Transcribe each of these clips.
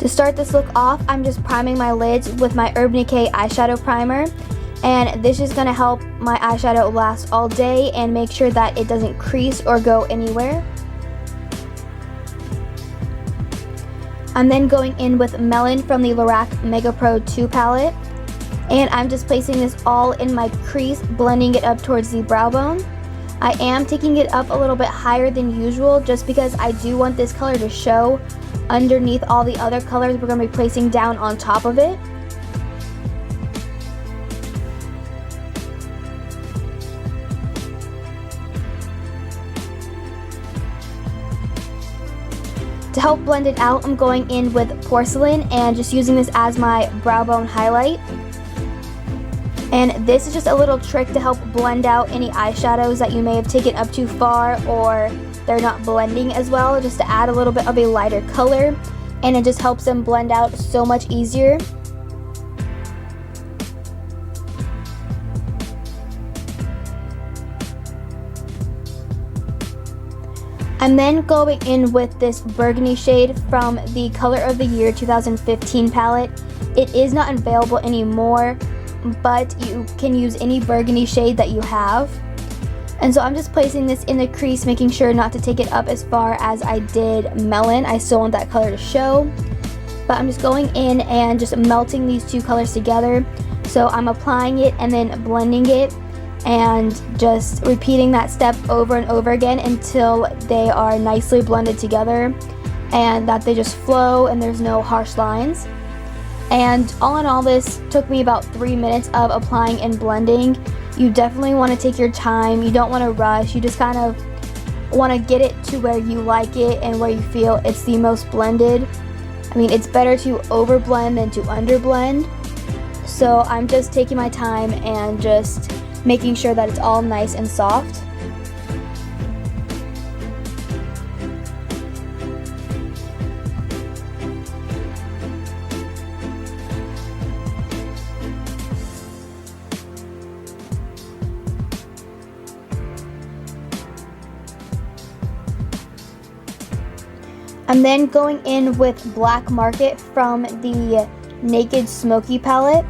To start this look off, I'm just priming my lids with my Urban Decay eyeshadow primer, and this is going to help my eyeshadow last all day and make sure that it doesn't crease or go anywhere. I'm then going in with Melon from the Lorac Mega Pro 2 palette, and I'm just placing this all in my crease, blending it up towards the brow bone. I am taking it up a little bit higher than usual just because I do want this color to show underneath all the other colors we're going to be placing down on top of it. To help blend it out, I'm going in with Porcelain and just using this as my brow bone highlight. And this is just a little trick to help blend out any eyeshadows that you may have taken up too far or they're not blending as well, just to add a little bit of a lighter color, and it just helps them blend out so much easier. I'm then going in with this burgundy shade from the Color of the Year 2015 palette. It is not available anymore, but you can use any burgundy shade that you have. And so I'm just placing this in the crease, making sure not to take it up as far as I did Melon. I still want that color to show. But I'm just going in and just melting these two colors together. So I'm applying it and then blending it and just repeating that step over and over again until they are nicely blended together and that they just flow and there's no harsh lines. And all in all, this took me about 3 minutes of applying and blending. You definitely want to take your time. You don't want to rush. You just kind of want to get it to where you like it and where you feel it's the most blended. I mean, it's better to overblend than to underblend. So I'm just taking my time and just making sure that it's all nice and soft. I'm then going in with Black Market from the Naked Smoky palette,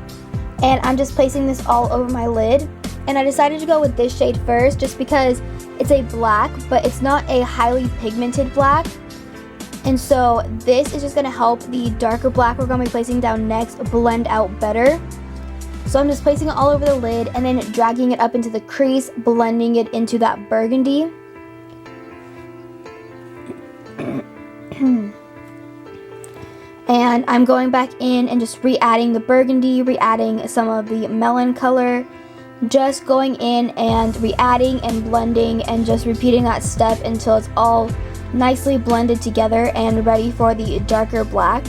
and I'm just placing this all over my lid. And I decided to go with this shade first just because it's a black, but it's not a highly pigmented black. And so this is just going to help the darker black we're going to be placing down next blend out better. So I'm just placing it all over the lid and then dragging it up into the crease, blending it into that burgundy. And I'm going back in and just re-adding the burgundy, re-adding some of the melon color, just going in and re-adding and blending and just repeating that step until it's all nicely blended together and ready for the darker black.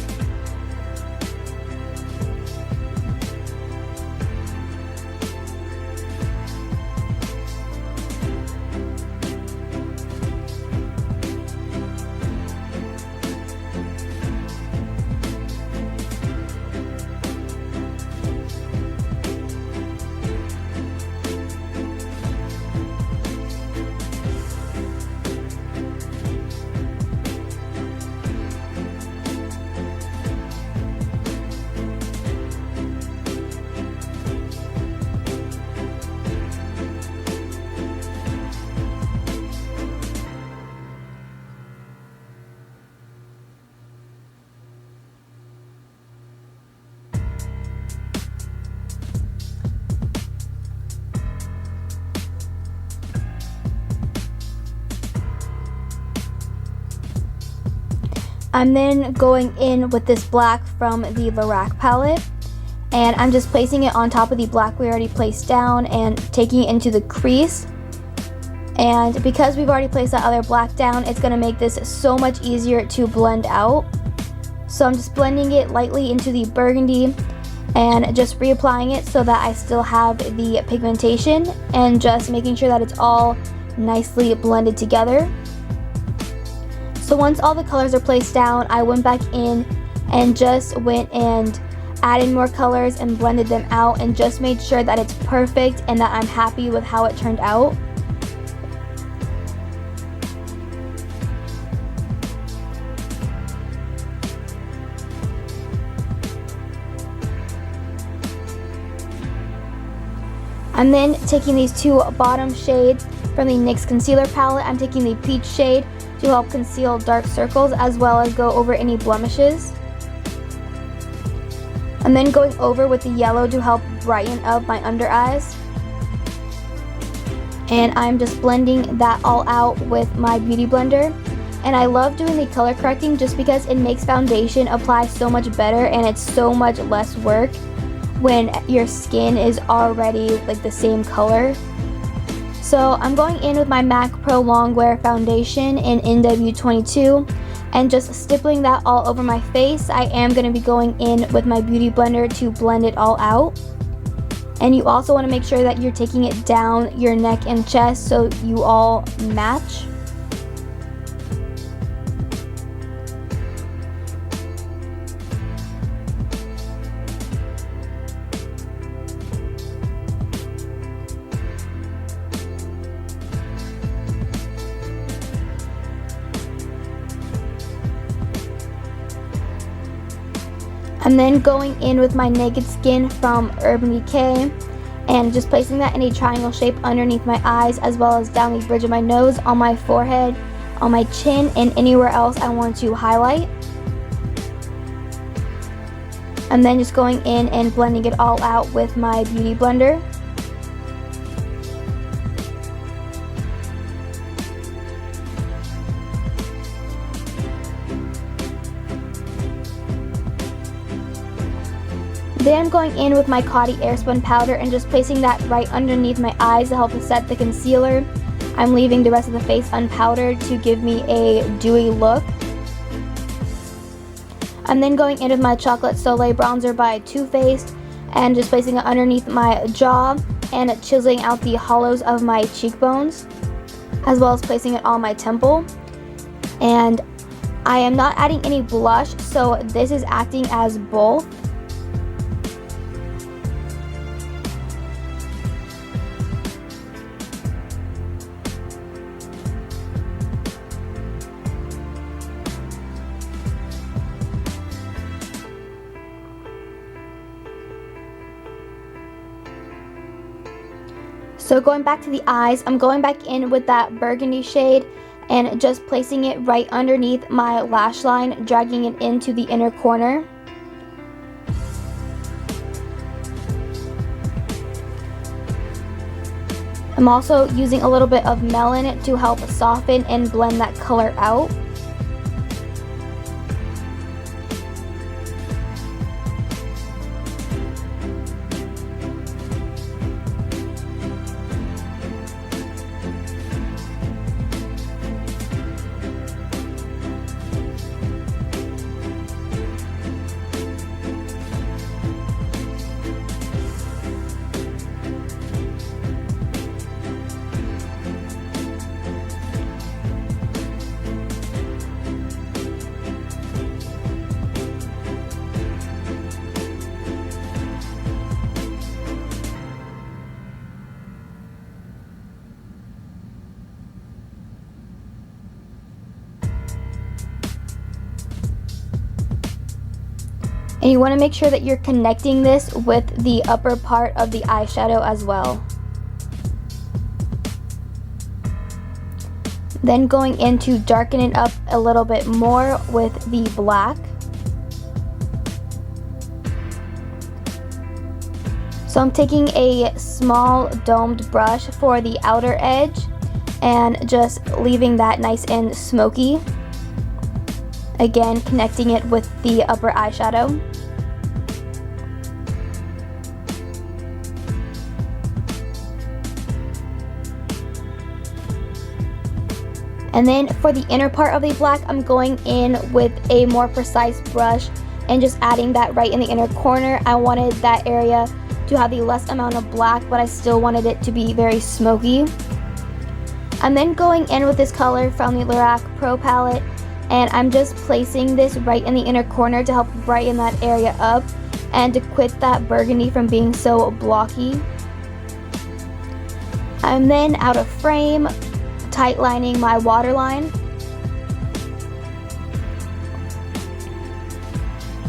I'm then going in with this black from the Lorac palette, and I'm just placing it on top of the black we already placed down and taking it into the crease. And because we've already placed that other black down, it's going to make this so much easier to blend out. So I'm just blending it lightly into the burgundy and just reapplying it so that I still have the pigmentation, and just making sure that it's all nicely blended together. So once all the colors are placed down, I went back in and just went and added more colors and blended them out and just made sure that it's perfect and that I'm happy with how it turned out. I'm then taking these two bottom shades from the NYX concealer palette. I'm taking the peach shade to help conceal dark circles as well as go over any blemishes. I'm then going over with the yellow to help brighten up my under eyes. And I'm just blending that all out with my beauty blender. And I love doing the color correcting just because it makes foundation apply so much better and it's so much less work when your skin is already like the same color. So I'm going in with my MAC Pro Longwear foundation in NW22 and just stippling that all over my face. I am going to be going in with my beauty blender to blend it all out. And you also want to make sure that you're taking it down your neck and chest so you all match. I'm then going in with my Naked Skin from Urban Decay and just placing that in a triangle shape underneath my eyes as well as down the bridge of my nose, on my forehead, on my chin, and anywhere else I want to highlight. I'm then just going in and blending it all out with my beauty blender. Then I'm going in with my Coty Airspun powder and just placing that right underneath my eyes to help set the concealer. I'm leaving the rest of the face unpowdered to give me a dewy look. I'm then going in with my Chocolate Soleil bronzer by Too Faced and just placing it underneath my jaw and chiseling out the hollows of my cheekbones, as well as placing it on my temple. And I am not adding any blush, so this is acting as both. So going back to the eyes, I'm going back in with that burgundy shade and just placing it right underneath my lash line, dragging it into the inner corner. I'm also using a little bit of melon to help soften and blend that color out. And you want to make sure that you're connecting this with the upper part of the eyeshadow as well. Then going in to darken it up a little bit more with the black. So I'm taking a small domed brush for the outer edge and just leaving that nice and smoky. Again, connecting it with the upper eyeshadow. And then for the inner part of the black, I'm going in with a more precise brush and just adding that right in the inner corner. I wanted that area to have the less amount of black, but I still wanted it to be very smoky. I'm then going in with this color from the Lorac Pro palette, and I'm just placing this right in the inner corner to help brighten that area up and to quit that burgundy from being so blocky. I'm then out of frame, tight lining my waterline.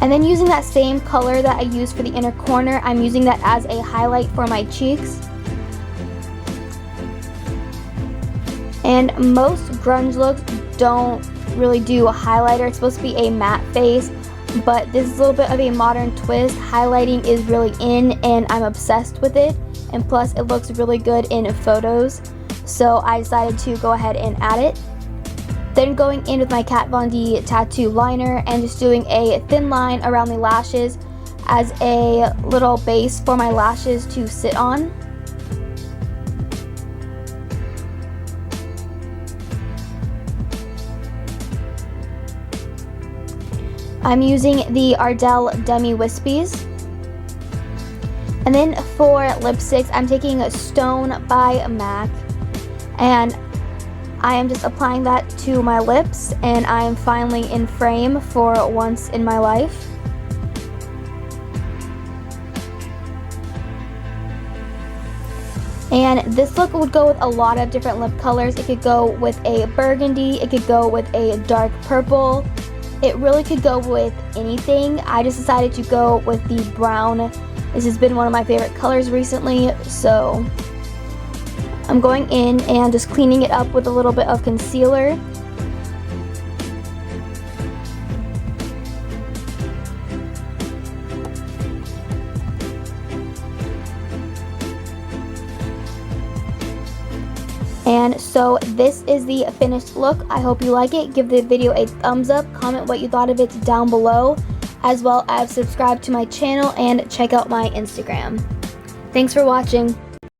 And then using that same color that I used for the inner corner, I'm using that as a highlight for my cheeks. And most grunge looks don't really do a highlighter. It's supposed to be a matte face, but this is a little bit of a modern twist. Highlighting is really in, and I'm obsessed with it. And plus, it looks really good in photos. So I decided to go ahead and add it. Then going in with my Kat Von D tattoo liner and just doing a thin line around the lashes as a little base for my lashes to sit on. I'm using the Ardell Demi Wispies. And then for lipsticks, I'm taking Stone by MAC, and I am just applying that to my lips, and I am finally in frame for once in my life. And this look would go with a lot of different lip colors. It could go with a burgundy, it could go with a dark purple. It really could go with anything. I just decided to go with the brown. This has been one of my favorite colors recently, so I'm going in and just cleaning it up with a little bit of concealer. And so this is the finished look. I hope you like it. Give the video a thumbs up, comment what you thought of it down below, as well as subscribe to my channel and check out my Instagram. Thanks for watching.